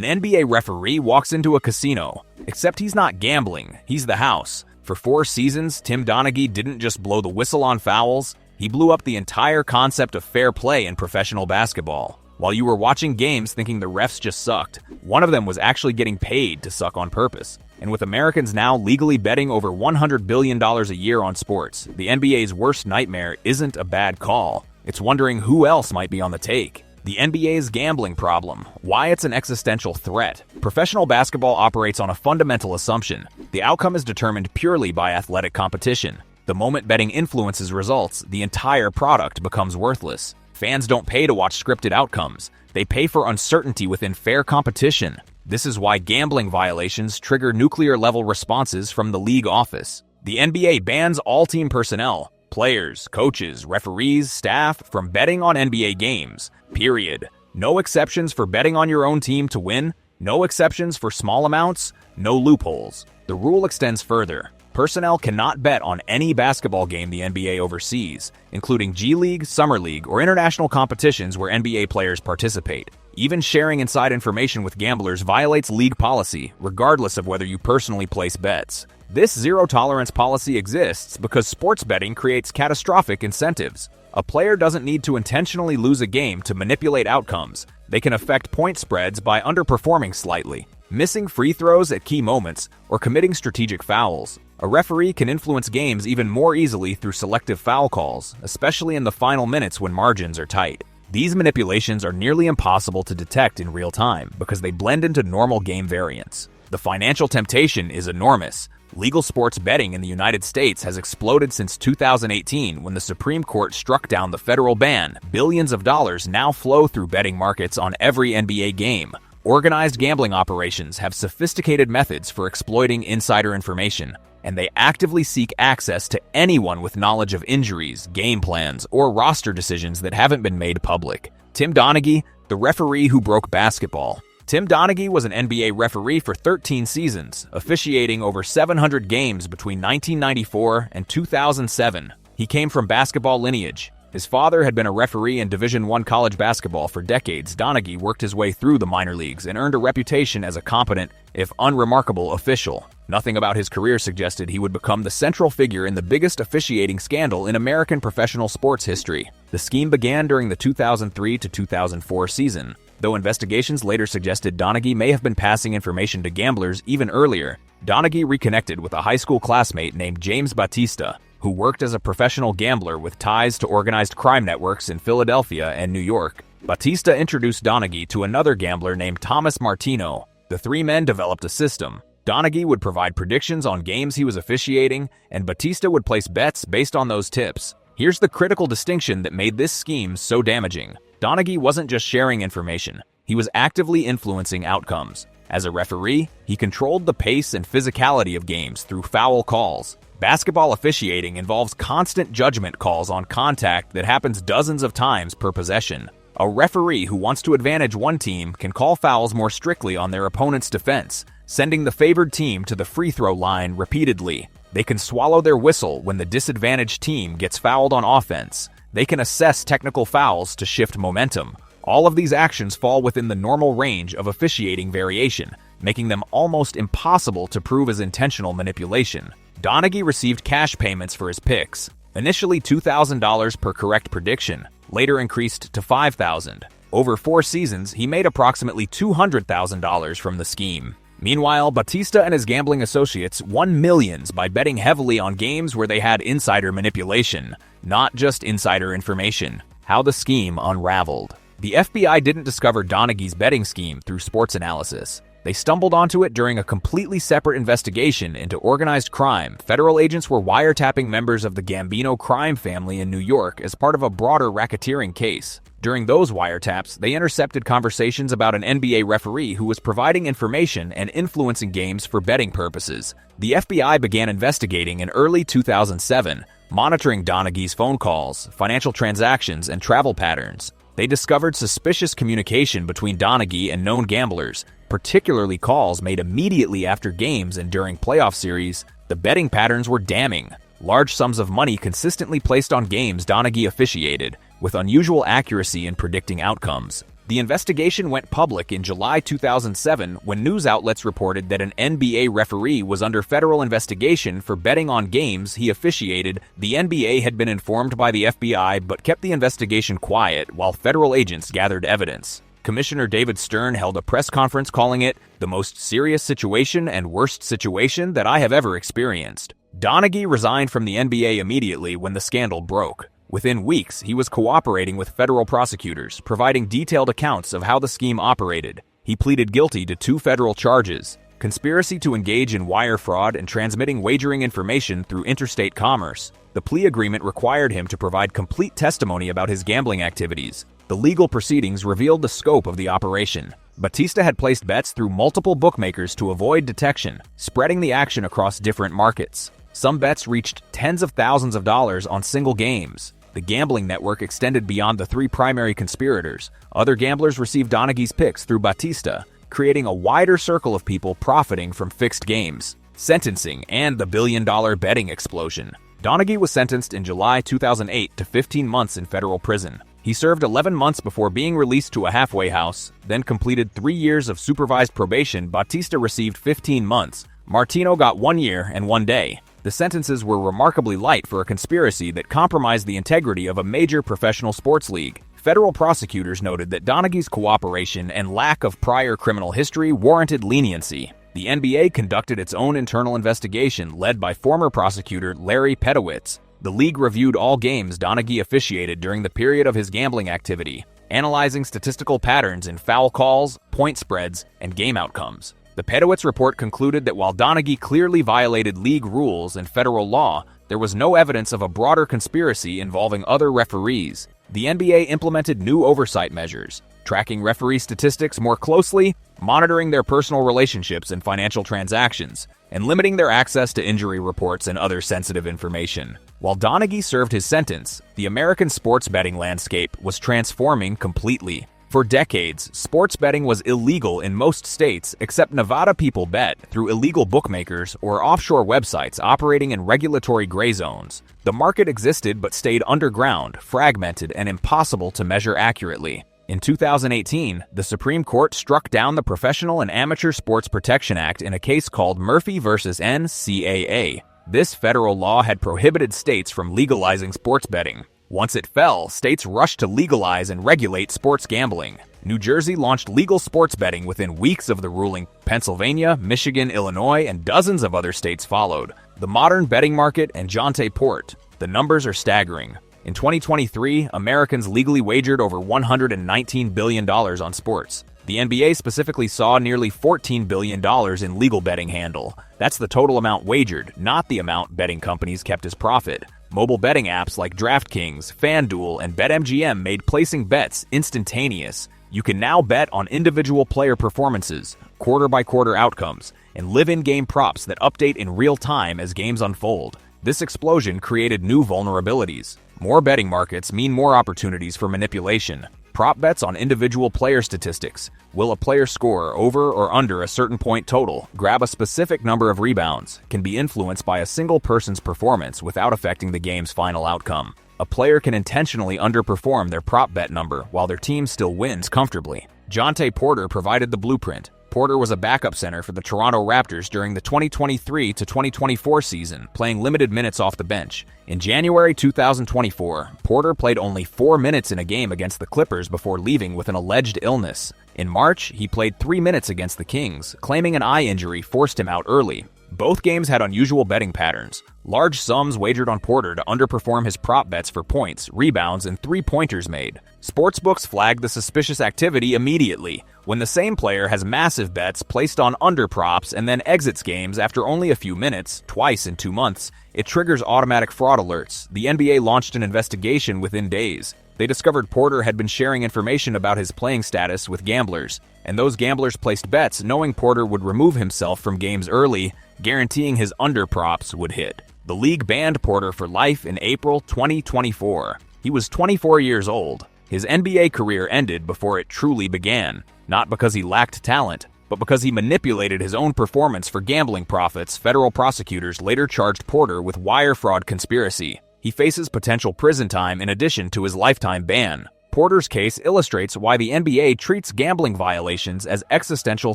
An NBA referee walks into a casino, except he's not gambling, he's the house. For 4 seasons, Tim Donaghy didn't just blow the whistle on fouls, he blew up the entire concept of fair play in professional basketball. While you were watching games thinking the refs just sucked, one of them was actually getting paid to suck on purpose. And with Americans now legally betting over $100 billion a year on sports, the NBA's worst nightmare isn't a bad call. It's wondering who else might be on the take. The NBA's gambling problem, why it's an existential threat. Professional basketball operates on a fundamental assumption. The outcome is determined purely by athletic competition. The moment betting influences results, the entire product becomes worthless. Fans don't pay to watch scripted outcomes. They pay for uncertainty within fair competition. This is why gambling violations trigger nuclear-level responses from the league office. The NBA bans all team personnel, players, coaches, referees, staff from betting on NBA games. Period. No exceptions for betting on your own team to win. No exceptions for small amounts. No loopholes. The rule extends further. Personnel cannot bet on any basketball game the NBA oversees, including G League, Summer League, or international competitions where NBA players participate. Even sharing inside information with gamblers violates league policy, regardless of whether you personally place bets. This zero-tolerance policy exists because sports betting creates catastrophic incentives. A player doesn't need to intentionally lose a game to manipulate outcomes. They can affect point spreads by underperforming slightly, missing free throws at key moments, or committing strategic fouls. A referee can influence games even more easily through selective foul calls, especially in the final minutes when margins are tight. These manipulations are nearly impossible to detect in real time because they blend into normal game variance. The financial temptation is enormous. Legal sports betting in the United States has exploded since 2018 when the Supreme Court struck down the federal ban. Billions of dollars now flow through betting markets on every NBA game. Organized gambling operations have sophisticated methods for exploiting insider information, and they actively seek access to anyone with knowledge of injuries, game plans, or roster decisions that haven't been made public. Tim Donaghy, the referee who broke basketball. Tim Donaghy was an NBA referee for 13 seasons, officiating over 700 games between 1994 and 2007. He came from basketball lineage. His father had been a referee in Division I college basketball for decades. Donaghy worked his way through the minor leagues and earned a reputation as a competent, if unremarkable, official. Nothing about his career suggested he would become the central figure in the biggest officiating scandal in American professional sports history. The scheme began during the 2003 to 2004 season, though investigations later suggested Donaghy may have been passing information to gamblers even earlier. Donaghy reconnected with a high school classmate named James Batista, who worked as a professional gambler with ties to organized crime networks in Philadelphia and New York. Batista introduced Donaghy to another gambler named Thomas Martino. The 3 men developed a system. Donaghy would provide predictions on games he was officiating, and Batista would place bets based on those tips. Here's the critical distinction that made this scheme so damaging. Donaghy wasn't just sharing information, he was actively influencing outcomes. As a referee, he controlled the pace and physicality of games through foul calls. Basketball officiating involves constant judgment calls on contact that happens dozens of times per possession. A referee who wants to advantage one team can call fouls more strictly on their opponent's defense, sending the favored team to the free throw line repeatedly. They can swallow their whistle when the disadvantaged team gets fouled on offense. They can assess technical fouls to shift momentum. All of these actions fall within the normal range of officiating variation, making them almost impossible to prove as intentional manipulation. Donaghy received cash payments for his picks, initially $2,000 per correct prediction, later increased to $5,000. Over 4 seasons, he made approximately $200,000 from the scheme. Meanwhile, Batista and his gambling associates won millions by betting heavily on games where they had insider manipulation, not just insider information. How the scheme unraveled. The FBI didn't discover Donaghy's betting scheme through sports analysis. They stumbled onto it during a completely separate investigation into organized crime. Federal agents were wiretapping members of the Gambino crime family in New York as part of a broader racketeering case. During those wiretaps, they intercepted conversations about an NBA referee who was providing information and influencing games for betting purposes. The FBI began investigating in early 2007, monitoring Donaghy's phone calls, financial transactions, and travel patterns. They discovered suspicious communication between Donaghy and known gamblers, particularly calls made immediately after games and during playoff series. The betting patterns were damning. Large sums of money consistently placed on games Donaghy officiated, with unusual accuracy in predicting outcomes. The investigation went public in July 2007 when news outlets reported that an NBA referee was under federal investigation for betting on games he officiated. The NBA had been informed by the FBI but kept the investigation quiet while federal agents gathered evidence. Commissioner David Stern held a press conference calling it the most serious situation and worst situation that I have ever experienced. Donaghy resigned from the NBA immediately when the scandal broke. Within weeks, he was cooperating with federal prosecutors, providing detailed accounts of how the scheme operated. He pleaded guilty to 2 federal charges: conspiracy to engage in wire fraud and transmitting wagering information through interstate commerce. The plea agreement required him to provide complete testimony about his gambling activities. The legal proceedings revealed the scope of the operation. Batista had placed bets through multiple bookmakers to avoid detection, spreading the action across different markets. Some bets reached tens of thousands of dollars on single games. The gambling network extended beyond the 3 primary conspirators. Other gamblers received Donaghy's picks through Batista, creating a wider circle of people profiting from fixed games. Sentencing and the billion-dollar betting explosion. Donaghy was sentenced in July 2008 to 15 months in federal prison. He served 11 months before being released to a halfway house, then completed 3 years of supervised probation. Batista received 15 months. Martino got 1 year and 1 day. The sentences were remarkably light for a conspiracy that compromised the integrity of a major professional sports league. Federal prosecutors noted that Donaghy's cooperation and lack of prior criminal history warranted leniency. The NBA conducted its own internal investigation led by former prosecutor Larry Pedowitz. The league reviewed all games Donaghy officiated during the period of his gambling activity, analyzing statistical patterns in foul calls, point spreads, and game outcomes. The Pedowitz report concluded that while Donaghy clearly violated league rules and federal law, there was no evidence of a broader conspiracy involving other referees. The NBA implemented new oversight measures, tracking referee statistics more closely, monitoring their personal relationships and financial transactions, and limiting their access to injury reports and other sensitive information. While Donaghy served his sentence, the American sports betting landscape was transforming completely. For decades, sports betting was illegal in most states except Nevada. People bet through illegal bookmakers or offshore websites operating in regulatory gray zones. The market existed but stayed underground, fragmented, and impossible to measure accurately. In 2018, the Supreme Court struck down the Professional and Amateur Sports Protection Act in a case called Murphy v. NCAA. This federal law had prohibited states from legalizing sports betting. Once it fell, states rushed to legalize and regulate sports gambling. New Jersey launched legal sports betting within weeks of the ruling. Pennsylvania, Michigan, Illinois, and dozens of other states followed. The modern betting market and Jontay Porter. The numbers are staggering. In 2023, Americans legally wagered over $119 billion on sports. The NBA specifically saw nearly $14 billion in legal betting handle. That's the total amount wagered, not the amount betting companies kept as profit. Mobile betting apps like DraftKings, FanDuel, and BetMGM made placing bets instantaneous. You can now bet on individual player performances, quarter-by-quarter outcomes, and live in-game props that update in real time as games unfold. This explosion created new vulnerabilities. More betting markets mean more opportunities for manipulation. Prop bets on individual player statistics. Will a player score over or under a certain point total, grab a specific number of rebounds, can be influenced by a single person's performance without affecting the game's final outcome. A player can intentionally underperform their prop bet number while their team still wins comfortably. Jontay Porter provided the blueprint. Porter was a backup center for the Toronto Raptors during the 2023 to 2024 season, playing limited minutes off the bench. In January 2024, Porter played only 4 minutes in a game against the Clippers before leaving with an alleged illness. In March, he played 3 minutes against the Kings, claiming an eye injury forced him out early. Both games had unusual betting patterns. Large sums wagered on Porter to underperform his prop bets for points, rebounds, and three-pointers made. Sportsbooks flagged the suspicious activity immediately. When the same player has massive bets placed on underprops and then exits games after only a few minutes, twice in 2 months, it triggers automatic fraud alerts. The NBA launched an investigation within days. They discovered Porter had been sharing information about his playing status with gamblers, and those gamblers placed bets knowing Porter would remove himself from games early, guaranteeing his underprops would hit. The league banned Porter for life in April 2024. He was 24 years old. His NBA career ended before it truly began, not because he lacked talent, but because he manipulated his own performance for gambling profits. Federal prosecutors later charged Porter with wire fraud conspiracy. He faces potential prison time in addition to his lifetime ban. Porter's case illustrates why the NBA treats gambling violations as existential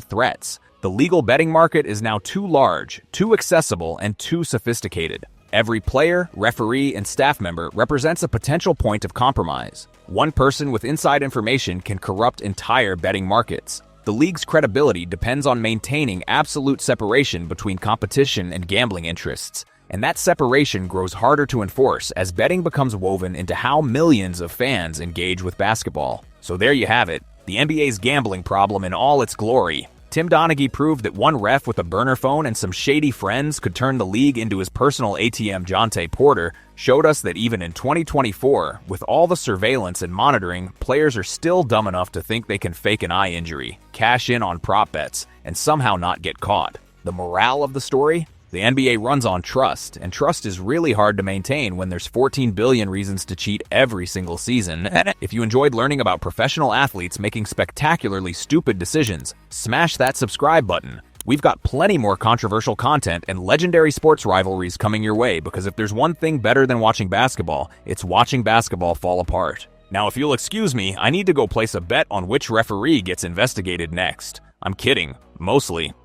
threats. The legal betting market is now too large, too accessible, and too sophisticated. Every player, referee, and staff member represents a potential point of compromise. One person with inside information can corrupt entire betting markets. The league's credibility depends on maintaining absolute separation between competition and gambling interests, and that separation grows harder to enforce as betting becomes woven into how millions of fans engage with basketball. So there you have it, the NBA's gambling problem in all its glory. Tim Donaghy proved that one ref with a burner phone and some shady friends could turn the league into his personal ATM. Jontay Porter showed us that even in 2024, with all the surveillance and monitoring, players are still dumb enough to think they can fake an eye injury, cash in on prop bets, and somehow not get caught. The morale of the story? The NBA runs on trust, and trust is really hard to maintain when there's 14 billion reasons to cheat every single season. If you enjoyed learning about professional athletes making spectacularly stupid decisions, smash that subscribe button. We've got plenty more controversial content and legendary sports rivalries coming your way, because if there's one thing better than watching basketball, it's watching basketball fall apart. Now, if you'll excuse me, I need to go place a bet on which referee gets investigated next. I'm kidding, mostly.